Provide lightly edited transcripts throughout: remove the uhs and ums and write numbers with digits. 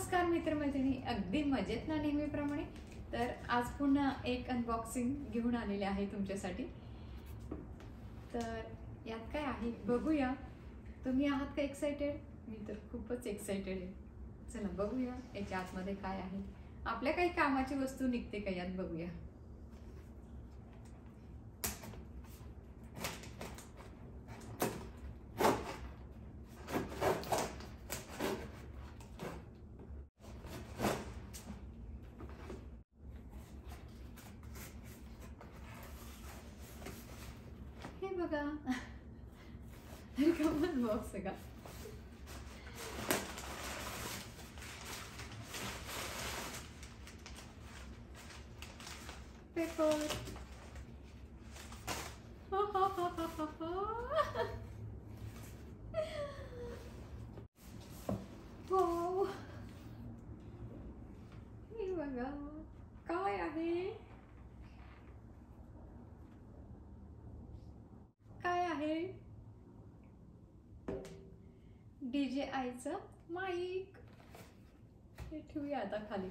नमस्कार मित्रमैत्रिणी, अगदी मजेत ना नेहमीप्रमाणे. तर आज पुन्हा एक अनबॉक्सिंग घेऊन आलेले आहे तुमच्यासाठी. तर यात काय आहे बघूया. तुम्ही आहात का एक्साइटेड? मी तर खूपच एक्साइटेड आहे. चला बघूया याच्या आतमध्ये काय आहे. आपल्या काही कामाची वस्तू निघते का यात बघूया. हे बघा, रिकामाच बॉक्स आहे का? पेपर. वाव, हे बघा काय आहे. काय आहे? DJIचं माईक. हे ठेवूया आता खाली.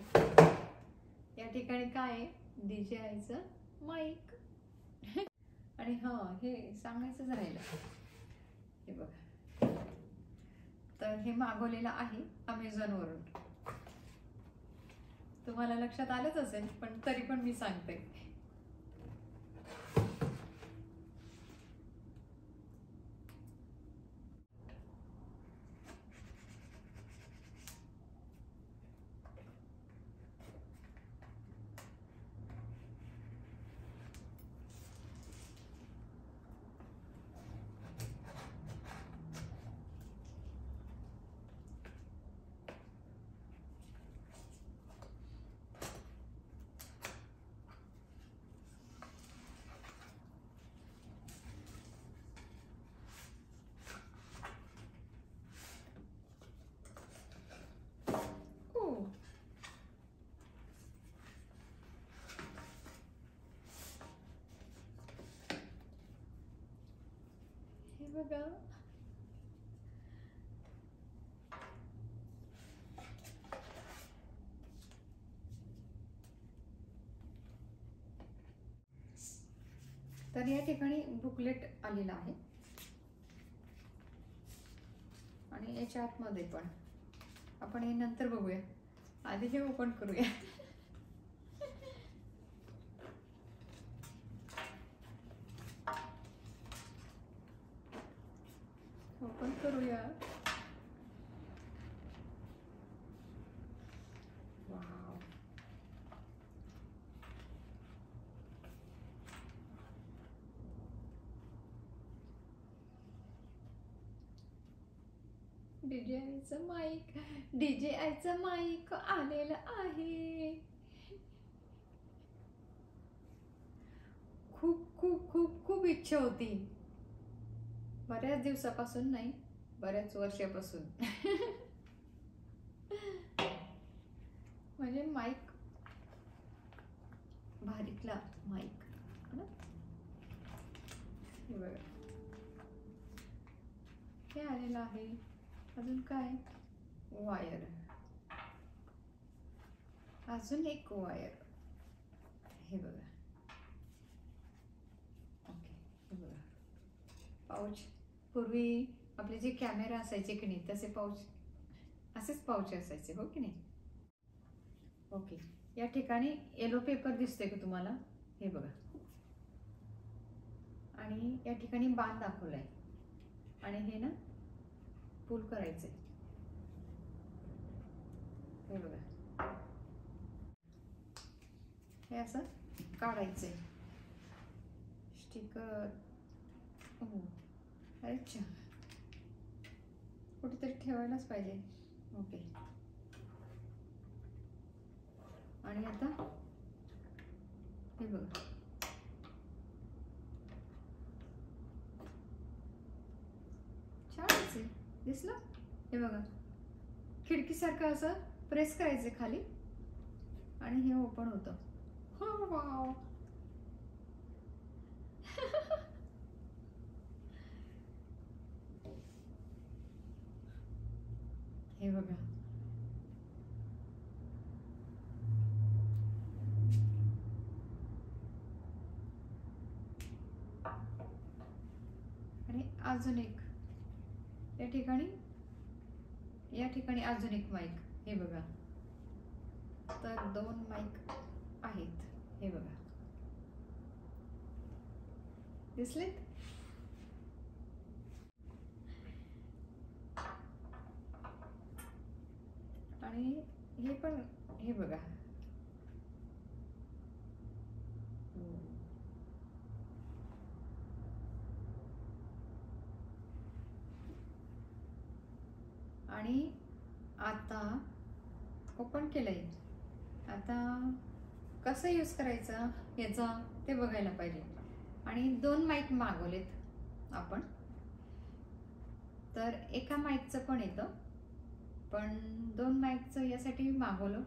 या ठिकाणी काय आहे? DJIचं माईक. आणि हे सांगायचंच राहिलं. हे बघा, तर हे मागवलेलं आहे अमेझॉनवरून. तुम्हाला लक्षात आलंच असेल, पण तरी पण मी सांगते. हे बघा, तर या ठिकाणी बुकलेट आलेला आहे आणि याच्या आतमध्ये पण आपण हे नंतर बघूया. आधी हे ओपन करूया. ओपन करूया. वाव, DJIचं माईक. DJIचं माईक आलेलं आहे. खूप खूप खूप खूप इच्छा होती, बऱ्याच दिवसापासून नाही, बऱ्याच वर्षापासून. म्हणजे माईक, भारीतला माईक. हे बघा, हे आलेलं आहे. अजून काय? वायर, अजून एक वायर. हे बघा. ओके, हे बघा पाऊच. पूर्वी आपले जे कॅमेरा असायचे की नाही, तसे पाऊच, असेच पाऊच असायचे, हो की नाही? ओके, या ठिकाणी येलो पेपर दिसतोय का तुम्हाला? हे बघा, आणि या ठिकाणी बाण दाखवलाय आणि हे ना पुल करायचंय. हे बघा, हे असं काढायचंय. स्टिकर. अच्छा, कुठेतरी ठेवायलाच पाहिजे. ओके, आणि आता हे बघा, छानच आहे. दिसलं? हे बघा, खिडकीसारखं असं प्रेस करायचं खाली आणि हे ओपन होतं. हो, वाव. हे बघा, अजून एक या ठिकाणी अजून एक माईक. हे बघा, तर 2 माईक आहेत. हे बघा, दिसलेत? आणि हे पण, हे बघा, आणि आता ओपन केलंय. आता कसं यूज करायचं याचा ते बघायला पाहिजे. आणि 2 माईक मागवलेत आपण. तर एका माईकचं पण येतं, पण 2 माईकचं यासाठी मागवलं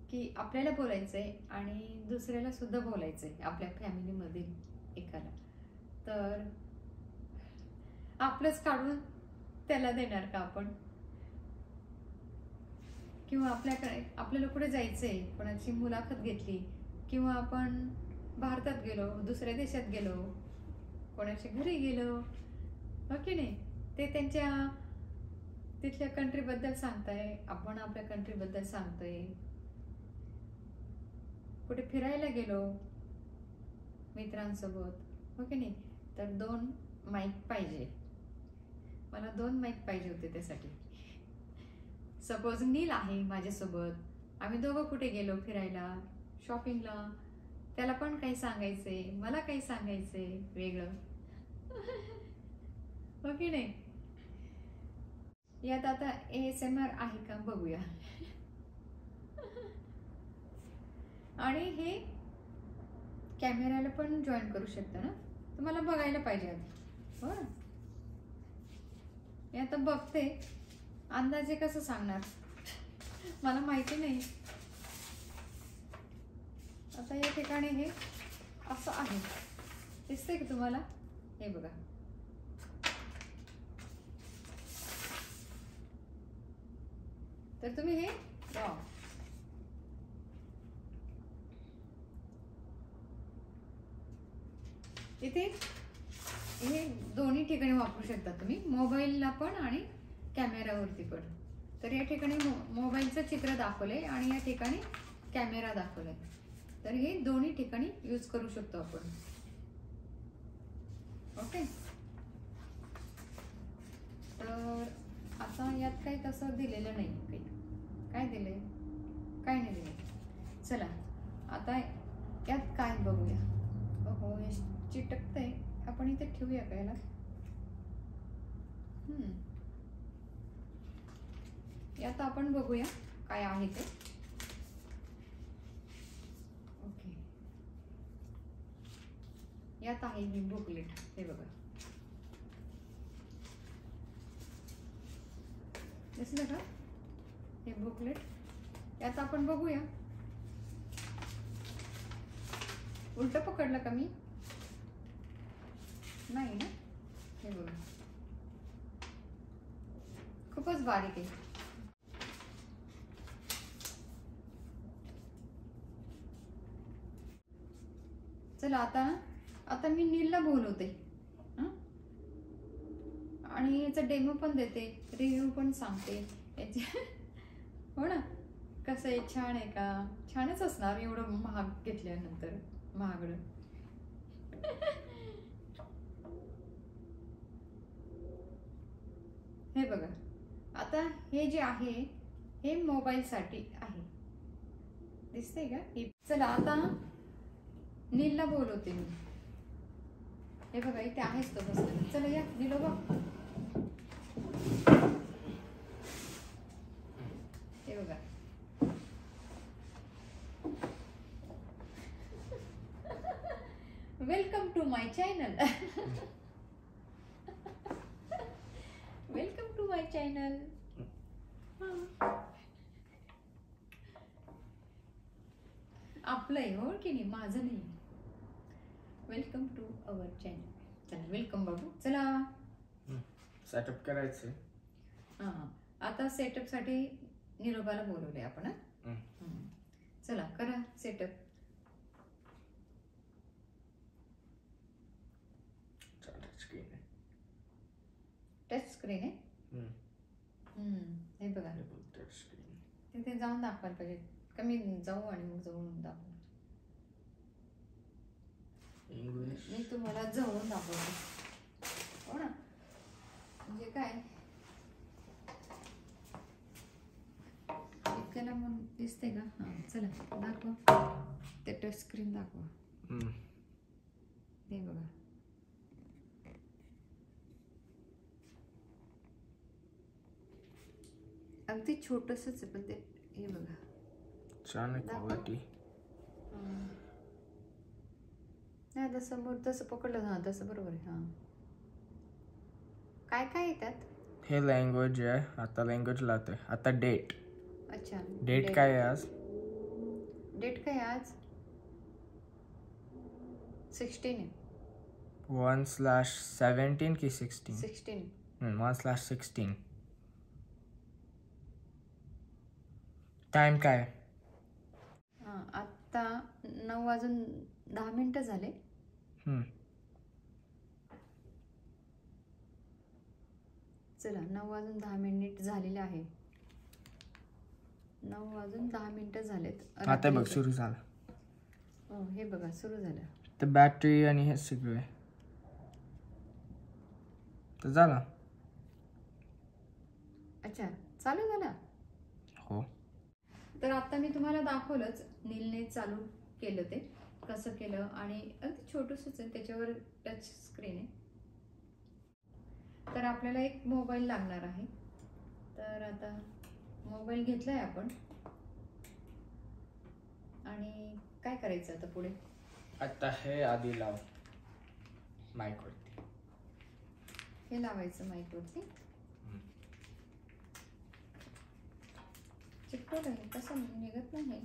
की आपल्याला बोलायचंय आणि दुसऱ्याला सुद्धा बोलायचंय, आपल्या फॅमिलीमधील एकाला. तर आपलंच काढून त्याला देणार का आपण? किंवा आपल्याला कुठे जायचंय, कोणाची मुलाखत घेतली, किंवा आपण भारतात गेलो, दुसऱ्या देशात गेलो, कोणाच्या घरी गेलो, हो की नाही, ते त्यांच्या तिथल्या कंट्रीबद्दल सांगताय, आपण आपल्या कंट्रीबद्दल सांगतोय. कुठे फिरायला गेलो मित्रांसोबत, हो की नाही, तर 2 माईक पाहिजे. मला 2 माईक पाहिजे होते त्यासाठी. सपोज नील आहे माझ्यासोबत, आम्ही दोघं कुठे गेलो फिरायला, शॉपिंगला, त्याला पण काही सांगायचंय, मला काही सांगायचंय वेगळं, हो की नाही. यात आता ASMR आहे का बघूया. आणि हे कॅमेऱ्याला पण जॉईन करू शकता ना, तुम्हाला बघायला पाहिजे आधी. हो, मी आता बघते, अंदाजे कसं सांगणार मला माहिती नाही. आता या ठिकाणी हे असं आहे, दिसतंय की तुम्हाला? हे बघा, तर तुम्ही हे इथे हे दोन्ही ठिकाणी वापरू शकता तुम्ही, मोबाईलला पण आणि कॅमेरावरती पण. तर या ठिकाणी मोबाईलचं चित्र दाखवलंय आणि या ठिकाणी कॅमेरा दाखवलाय. तर हे दोन्ही ठिकाणी यूज करू शकतो आपण. ओके, तर आता यात काही तसं दिलेलं नाही. काही काय दिलंय, काय नाही दिलंय. चला आता यात काय बघूया. हो, हे चिटकतंय, आपण इथे ठेवूया का याला? यात आपण बघूया काय आहे ते. ओके, यात आहे ही बुकलेट. हे बघा, दिसलं का हे बुकलेट? यात आपण बघूया. उलट पकडलं का मी? नाही ना. हे बघा, खूपच बारीक आहे. चला आता मी नीलला बोलवते आणि याचा डेमो पण देते, रिव्ह्यू पण सांगते याचे. हो ना, कसं आहे, छान आहे का? छानच असणार, एवढं महाग घेतल्यानंतर. महागडं. हे बघा, आता हे जे आहे हे मोबाईल साठी आहे, दिसतंय का? चला आता नीलला बोलवते मी. हे बघा, इथे आहेच तो बसला. चला या नीलो बघ. हे बघा, welcome to my channel. Welcome to my channel. आपलं आहे, हो की नाही, माझं नाही. Welcome to our channel. चला, वेलकम बाबू. चला सेटअप करायचं. हां, आता सेटअप साठी निरोबाला बोलवलंय आपण. चला करा सेटअप. टच स्क्रीन आहे. हे बघा टच स्क्रीन. तिथे जाऊन दाखवायला पाहिजे का मी जाऊ आणि मग जाऊन दाखवू. इंग्लिश. मी तुम्हाला जवळून दाखवते. हो ना, म्हणजे काय इतक्याला मग दिसते का? हां चला दाखवा ते टच स्क्रीन दाखवा. हे बघा अगदी छोटंसंच आहे पण ते. हे बघा छान आहे क्वालिटी. नाही तसं पकडलं. हां तसं बरोबर आहे. हां काय काय येतात? हे लँग्वेज आहे. आता लँग्वेज लावतोय. आता डेट. अच्छा डेट काय आहे आज? डेट काय आज 16 आहे. 1/17 की 16? 16. 1/16. टाइम काय? आत्ता 9:10 झाले. चला 9:10 झालेले आहे. 9:10 झालेत. आता बघ सुरू झालं. हो हे बघा सुरू झालं. तर बॅटरी आणि हे सगळे तर झाला. अच्छा चालू झाला. हो. तर आता मी तुम्हाला दाखवलंच नीलने चालू केलं ते कसं केलं आणि अगदी छोटंसंच आहे. त्याच्यावर टच स्क्रीन आहे. तर आपल्याला एक मोबाईल लागणार आहे. तर आता मोबाईल घेतलाय आपण आणि काय करायचं आता पुढे? आता हे आधी लाव माईक वरती. हे लावायचं माईक वरती. चिकटवलं आहे कसं निघत नाही.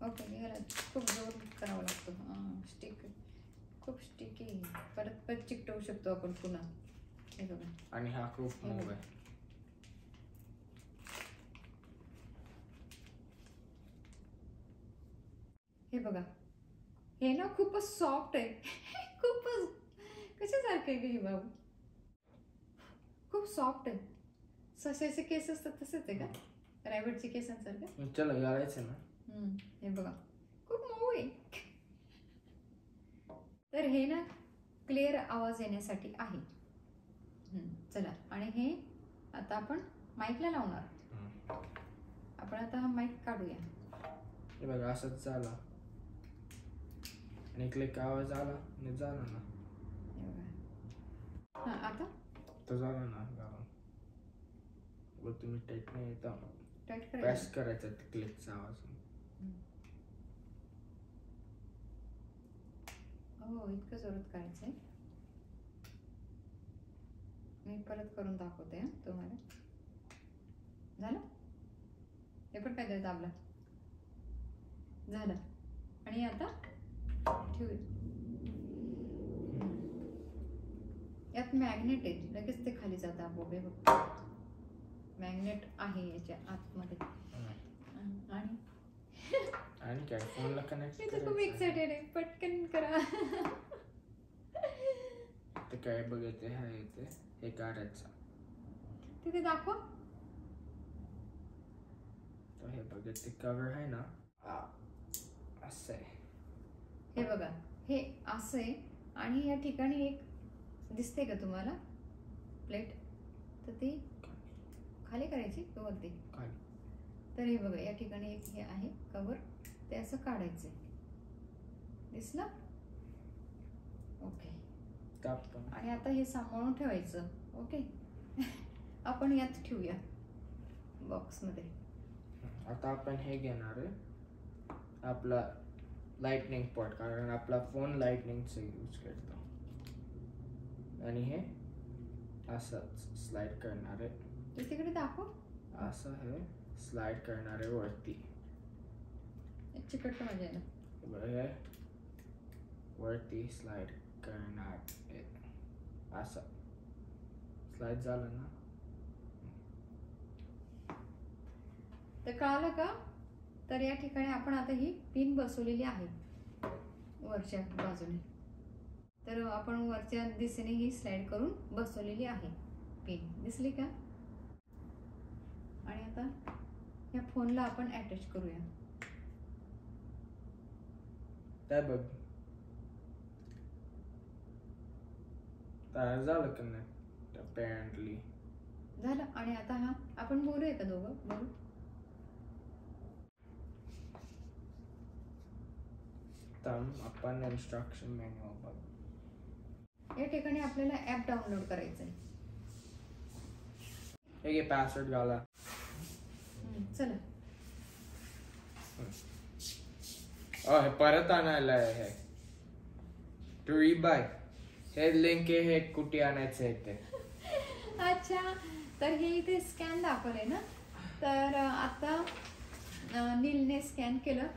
ओके निघाला. खूप जोर करावं लागतो. स्टिक खूप स्टिकी. परत चिकटवू शकतो आपण पुन्हा. हे बघा. आणि हा खूप मऊ आहे. हे बघा हे ना खूपच सॉफ्ट आहे. खूपच कशासारखं आहे हे बाबू. खूप सॉफ्ट आहे. सशाचे केस असतात तसेच आहे का? रॅबिटचे केसांसारखं. चला घालायचं ना. हे बघा खूप मऊ आहे. तर हे ना क्लिअर आवाज येण्यासाठी आहे. चला आणि हे आता आपण माईकला लावणार. आपण आता हा माईक काढूया. हे बघा असंच झाला आणि क्लिक आवाज आला आणि झाला ना. हां आता तो झाला ना. बघ तुम्ही टाईट नाही येतं. टाईट प्रेस करायचा क्लिकचा आवाज. हो इतकं जोरात करायचंय. मी परत करून दाखवते तुम्हाला. झालं. हे पण काय दाबला झालं. आणि आता ठेवूया. यात मॅग्नेट आहे. लगेच ते खाली जातं आपोआप. मॅग्नेट आहे याच्या आतमध्ये. आणि काय फोनला कनेक्ट मी तर खूप एक्साइटेड आहे. पटकन करा. ते काय बघायचं आहे ते हे काढायचं. तिथे दाखवा. तर हे बघा ते कव्हर आहे ना. असं आहे. हे बघा हे असं आहे आणि या ठिकाणी एक दिसते का तुम्हाला प्लेट? तर ती खाली करायची वरती. तर हे बघा या ठिकाणी एक हे आहे कव्हर. ते असं काढायचं. दिसलं? ओके. आणि आता हे सांभाळून ठेवायचं. ओके. आपण यात ठेवूया बॉक्समध्ये. आता आपण हे घेणार आहे आपला लाइटनिंग पॉट. कारण आपला फोन लाइटनिंगचा यूज करतो. आणि हे असंच स्लाइड करणार आहे. तिकडे दाखव. असं हे स्लाइड करणार आहे वरती. चिकटलं माझ्या. हे वरती स्लाइड करणार आहे. असं स्लाइड झालं ना. तर कळालं का? तर या ठिकाणी आपण आता ही पिन बसवलेली आहे वरच्या बाजूने. तर आपण वरच्या दिशेने ही स्लाइड करून बसवलेली आहे पिन. दिसली का? आणि आता या फोनला आपण अटॅच करूया. काय बघ तयार झालं की नाही अपेरेंटली. झालं. आणि आता हा आपण बोलूया का दोघं? बोलू. तर आपण इन्स्ट्रक्शन मॅन्युअल बघ. या ठिकाणी आपल्याला ॲप डाउनलोड करायचं आहे. हे घे पासवर्ड घाला. चला. हे परत आणायला आहे. टू रीबाय हे लिंक आहे. हे कुठे आणायचं आहे ते. अच्छा, तर हे इथे स्कॅन दाखवलंय ना. तर आता नीलने स्कॅन केलं,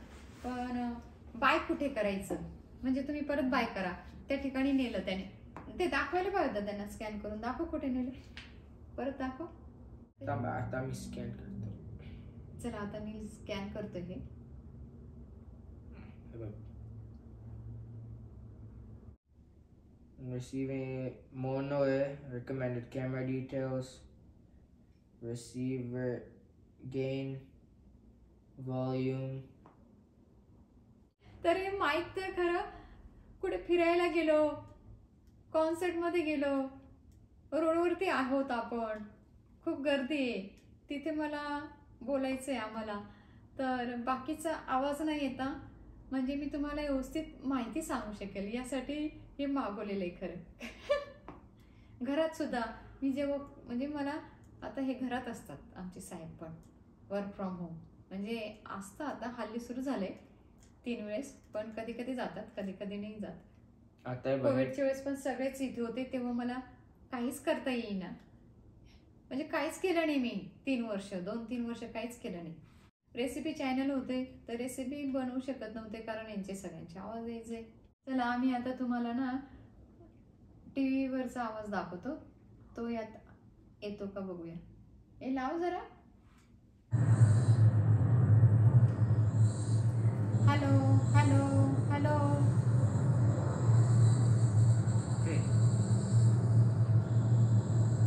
पण बाय कुठे करायचं म्हणजे तुम्ही परत बाय करा. त्या ठिकाणी नेलं त्याने. ते दाखवायला पाहिजे होतं त्यांना. स्कॅन करून दाखव कुठे नेलं. परत दाखव. आता मी स्कॅन करतो. चला आता नील स्कॅन करतो हे. Receiving mono recommended camera details, receiver gain, volume. तर हे माईक तर खरं कुठे फिरायला गेलो, कॉन्सर्ट मध्ये गेलो, रोडवरती आहोत आपण, खूप गर्दी आहे तिथे, मला बोलायचंय आम्हाला, तर बाकीचा आवाज नाही येता म्हणजे मी तुम्हाला व्यवस्थित माहिती सांगू शकेल यासाठी हे मागवलेलं आहे खरं. घरात सुद्धा मी जेव्हा म्हणजे मला आता हे घरात असतात आमचे साहेब पण वर्क फ्रॉम होम म्हणजे असतं. आता हल्ली सुरू झालंय 3 वेळेस, पण कधी कधी जातात, कधी कधी नाही जात. आता कोविडच्या वेळेस पण सगळेच इथे होते तेव्हा मला काहीच करता येईना, म्हणजे काहीच केलं नाही मी 3 वर्ष 2-3 वर्ष काहीच केलं नाही. रेसिपी चॅनल होते तर रेसिपी बनवू शकत नव्हते कारण यांचे सगळ्यांचे आवाज यायचे. चला आम्ही आता तुम्हाला ना टीव्ही वरचा आवाज दाखवतो, तो यात येतो का बघूया. हे लाव जरा. Hello hello hello.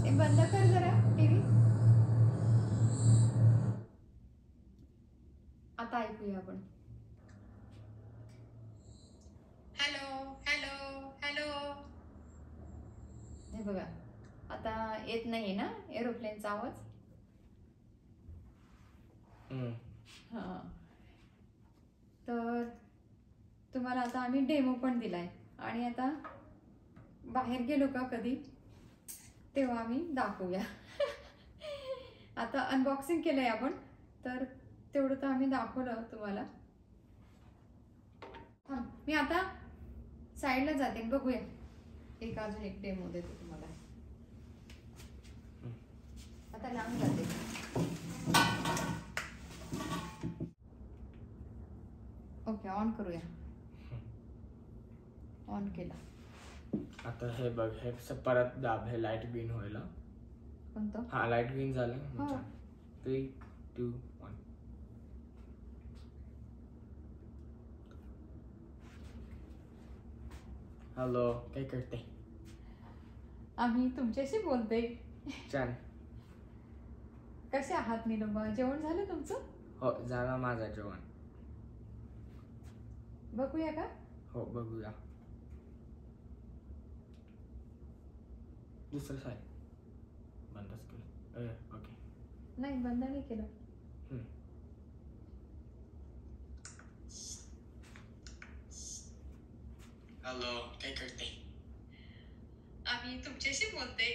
हे बंद कर जरा टीव्ही. आता ऐकूया आपण. Hello hello hello. हे बघा आता येत नाहीये ना एरोप्लेनचा आवाज. हा, तर तुम्हाला आता आम्ही डेमो पण दिलाय आणि आता बाहेर गेलो का कधी तेव्हा आम्ही दाखवूया. आता अनबॉक्सिंग केलंय आपण, तर तेवढं तर आम्ही दाखवलं तुम्हाला. मी आता साईडला जाते, बघूया. अजून एक डेमो देते तुम्हाला. आता लांब जाते. ओके, ऑन करूया. ऑन केला. आता हे बघ, हे परत दाब. हे लाईट ग्रीन व्हायला. कोणतं? हा, लाईट ग्रीन झालं. 3, 2, 1. हॅलो, काय करते? आम्ही तुमच्याशी बोलते. छान. कसे आहात निलोबा? जेवण झालं तुमचं? हो झालं माझं जेवण. बघूया का? हो बघूया. दुसरं साईड बंदच केलं. ओके. नाही, बंद नाही केलं. हॅलो, काय करते? आम्ही तुमच्याशी बोलते.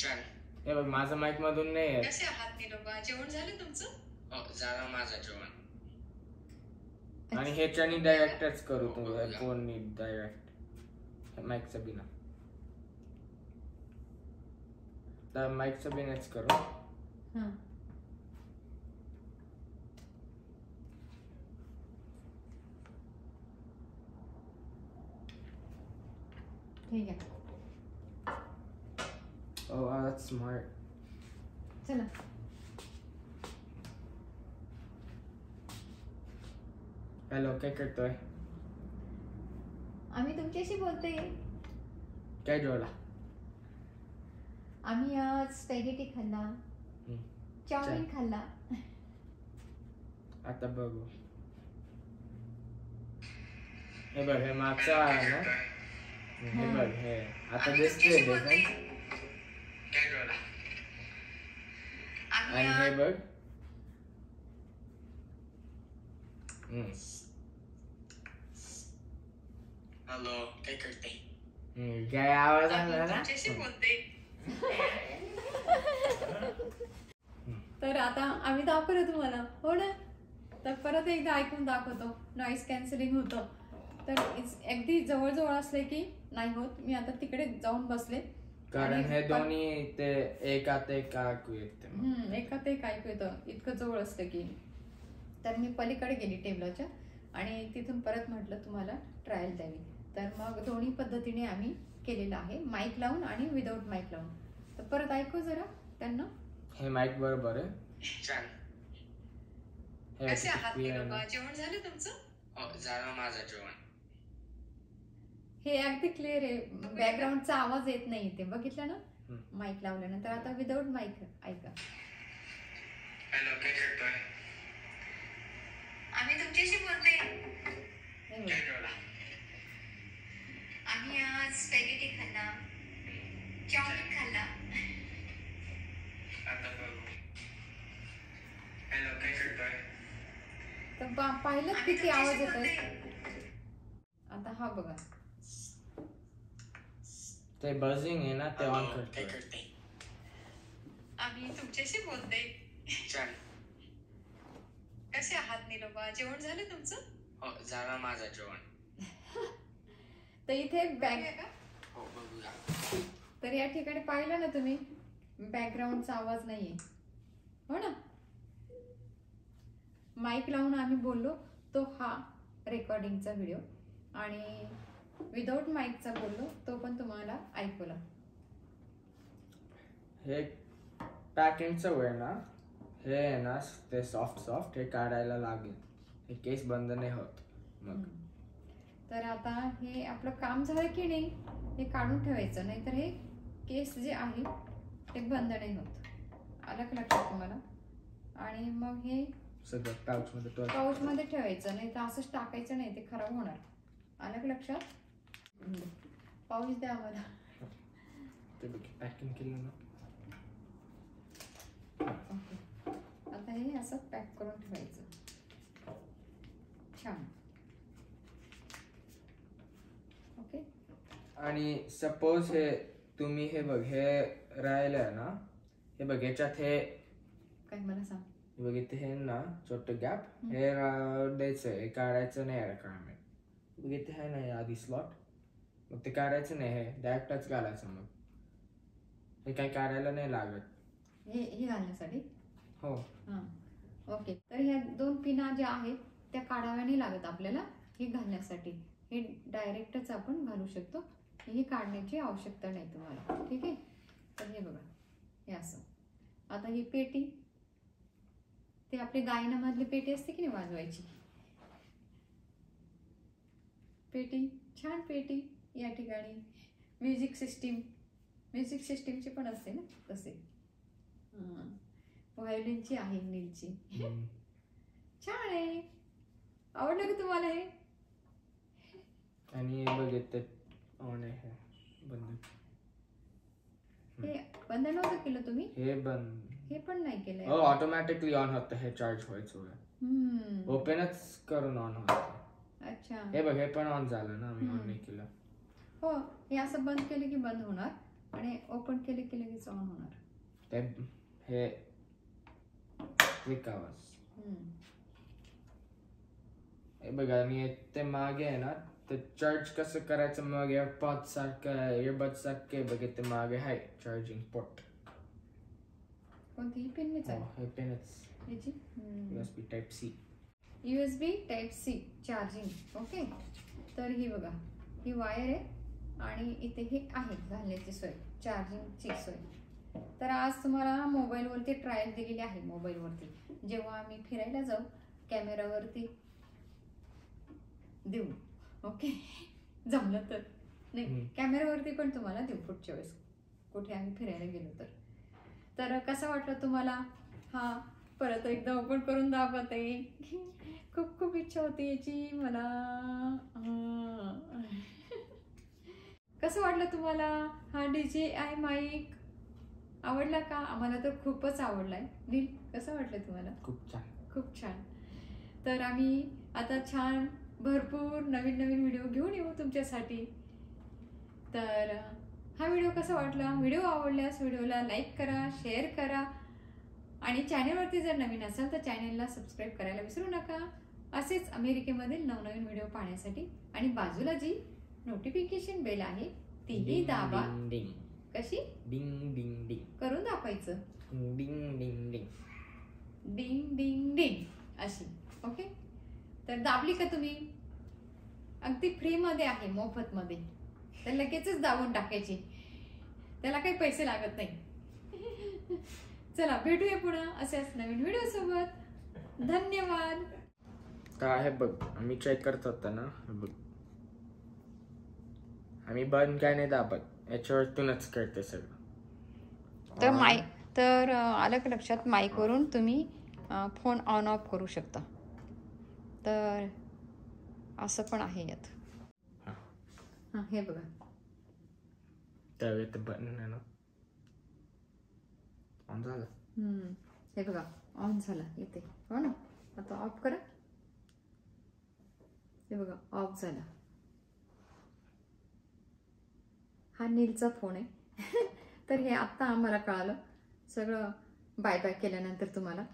छान. हे बघ, माझं माईक मधून नाही आहे. कसे आहात निलोबा? जेवण झालं तुमचं? हो झालं माझं जेवण. आणि ह्याच्यानी डायरेक्टच करू तू. फोननी डायरेक्ट माईकचं बिना. तर माईकचं बिनाच करू. हां, ठीक आहे. Oh wow, that's smart. चला. हॅलो, काय करतोय? आम्ही तुमच्याशी बोलते. काय जेवला? आम्ही आज स्पॅगेटी खाल्ला, चाऊमिन खाल्ला. आता बघू. हे बघ, हे मागचा आहे ना, हे बघ, हे आता दिसतोय डिफरन्स. आणि हे बघ. हॅलो, काय करते? काय आवाज आला ना? तर आता आम्ही दाखवलं तुम्हाला, हो ना. तर परत एकदा ऐकून दाखवतो. नॉईस कॅन्सलिंग होतं. तर अगदी जवळजवळ असले की नाही होत. मी आता तिकडे जाऊन बसले, कारण हे दोन्ही ते एकात एक ऐकू येते. एकात एक ऐकू येतं इतकं जवळ असतं की. तर मी पलीकडे गेली टेबलाच्या आणि तिथून परत म्हटलं तुम्हाला ट्रायल द्यावी. तर मग दोन्ही पद्धतीने आम्ही केलेलं आहे, माईक लावून आणि विदाऊट माईक लावून. तर परत ऐकू जरा त्यांना. हे माईक बरोबर आहे. छान. कसे आहात निरोबा? जेवण झालं तुमचं? हो, झालं माझं जेवण. हे अगदी क्लिअर आहे, बॅकग्राऊंडचा आवाज येत नाही इथे, बघितलं ना माईक लावल्यानंतर. आता विदाऊट माईक ऐका. हॅलो, काय करतोय? आम्ही तुमच्याशी बोलते. काय जेवला? आम्ही आज स्पॅगेटी खाल्ला, चाऊमिन खाल्ला. आता बघू. हॅलो, काय करतोय? तर पाहिलं किती आवाज येतोय. आता हा बघा, ते बझिंग आहे ना, ते ऑन काय करतोय. करते? आम्ही तुमच्याशी बोलते. छान. कसे आहात निरोबा? जेवण झालं तुमचं? हो, झालं माझं जेवण. तर इथे हो, बघूया. तर या ठिकाणी पाहिलं ना तुम्ही, बॅकग्राऊंडचा आवाज नाहीये, हो ना. माईक लावून आम्ही बोललो तो हा रेकॉर्डिंगचा व्हिडिओ, आणि विदाऊट माईकचा बोललो तो पण तुम्हाला ऐकवला. हे पॅकिंगचं वेळ ना, हे आहे ना ते सॉफ्ट हे काढायला लागेल. हे केस बंद नाही होत मग. तर आता हे आपलं काम झालं की नाही, हे काढून ठेवायचं, नाहीतर हे केस जे आहे ते बंद नाही होत. आलं का लक्षात तुम्हाला? आणि मग हे सगळं पाऊचमध्ये ठेवायचं, नाही तर असंच टाकायचं नाही, ते खराब होणार. आलं का लक्षात? पाऊच द्या आम्हाला. ते बघ, पॅकिंग केलं ना. ओके, आता हे असं पॅक करून ठेवायचं. छान. ओके. आणि सपोज हे तुम्ही हे बघ, हे राहिलंय ना, हे बघ याच्यात हे काय मला सांग. हे बघ इथे हे ना छोटं गॅप, हे द्यायचं, हे काढायचं नाही रिक्वायरमेंट. बघ इथे आहे ना आधी स्लॉट, मग ते काढायचं नाही, हे डायरेक्टच घालायचं. मग हे काही काढायला नाही लागत. हे घालण्यासाठी. हो. हां, ओके. तर ह्या दोन पिना ज्या आहेत त्या काढाव्या नाही लागत आपल्याला हे घालण्यासाठी. हे डायरेक्टच आपण घालू शकतो, ही काढण्याची आवश्यकता नाही तुम्हाला. ठीक आहे. तर हे बघा, हे असं. आता ही पेटी, ते आपली गायनामधली पेटी असते की नाही वाजवायची पेटी, छान पेटी. या ठिकाणी म्युझिक सिस्टीमची पण असते ना तसे. व्हायोलिनची आहे, नीलची. छान आहे. आवडलं का तुम्हाला हे? आणि बघ इथे ऑन आहे, बंद. हे बंद नव्हतं केलं तुम्ही? हे बंद, हे पण नाही केलंय. हो, ऑटोमॅटिकली ऑन होतं. हे चार्ज व्हायचं, ओपनच करून ऑन होतं. अच्छा. हे बघ, हे पण ऑन झालं ना, मी ऑन नाही केलं. हो, हे असं बंद केलं की बंद होणार, आणि ओपन केले की लगेच ऑन होणार. ते हे क्लिक आवाज. हे बघा, आणि ते मागे आहे ना, ते चार्ज कसं करायचं, मग एअरबड सारखं बघ, ते मागे आहे चार्जिंग पोर्ट. कोणतीही पिनच आहे? हे पेनच. याची USB type C. USB type C charging. Okay. तर ही बघा, ही वायर आहे आणि इथे हे आहे घालण्याची सोय, चार्जिंगची सोय. तर आज तुम्हाला मोबाईलवरती ट्रायल दिलेली आहे. मोबाईलवरती जेव्हा आम्ही फिरायला जाऊ कॅमेरावरती देऊ. ओके, जमलं तर. नाही कॅमेऱ्यावरती पण तुम्हाला देऊ पुढच्या वेळेस कुठे आम्ही फिरायला गेलो तर कसं वाटलं तुम्हाला? हा परत एकदा ओपन करून दाखवते. खूप खूप इच्छा होती याची मला. कसं वाटलं तुम्हाला हा DJI माईक? आवडला का? आम्हाला तर खूपच आवडलाय. नील कसं वाटलं तुम्हाला? खूप छान. खूप छान. तर आम्ही आता छान भरपूर नवीन नवीन व्हिडिओ घेऊन येऊ तुमच्यासाठी. तर हा व्हिडिओ कसा वाटला? व्हिडिओ आवडल्यास व्हिडिओला लाईक करा, शेअर करा आणि चॅनलवरती जर नवीन असाल तर चॅनलला सबस्क्राईब करायला विसरू नका. असेच अमेरिकेमधील नवनवीन व्हिडिओ पाहण्यासाठी. आणि बाजूला जी नोटिफिकेशन बेल आहे तीही दाबा. डिंग कशी? डिंग डिंग डिंग करून दाखवायचं. डिंग डिंग डिंग डिंग डिंग डिंग अशी. ओके, तर दाबली का तुम्ही? अगदी फ्रीमध्ये आहे, मोफतमध्ये. तर लगेचच दाबून टाकायची, त्याला काही पैसे लागत नाही. चला भेटूया पुन्हा अशाच नवीन व्हिडिओ सोबत. धन्यवाद. काय आहे बघ, आम्ही चेक करत होता ना, बघ आम्ही बंद काय नाही दाबत, याच्यावरतूनच करते सगळं. तर आलं का लक्षात? माईकवरून तुम्ही फोन ऑन ऑफ करू शकता. तर असं पण आहे यात. हां हे बघा, त्यावेळी ते बंद आहे ना, ऑन झालं. हे बघा ऑन झाला इथे, हो ना. आता ऑफ करा. हे बघा ऑफ झाला. हा नीलचा फोन आहे. तर हे आत्ता आम्हाला कळालं सगळं बाय बाय केल्यानंतर तुम्हाला.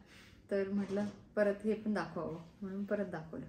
तर म्हटलं परत हे पण दाखवावं म्हणून परत दाखवलं.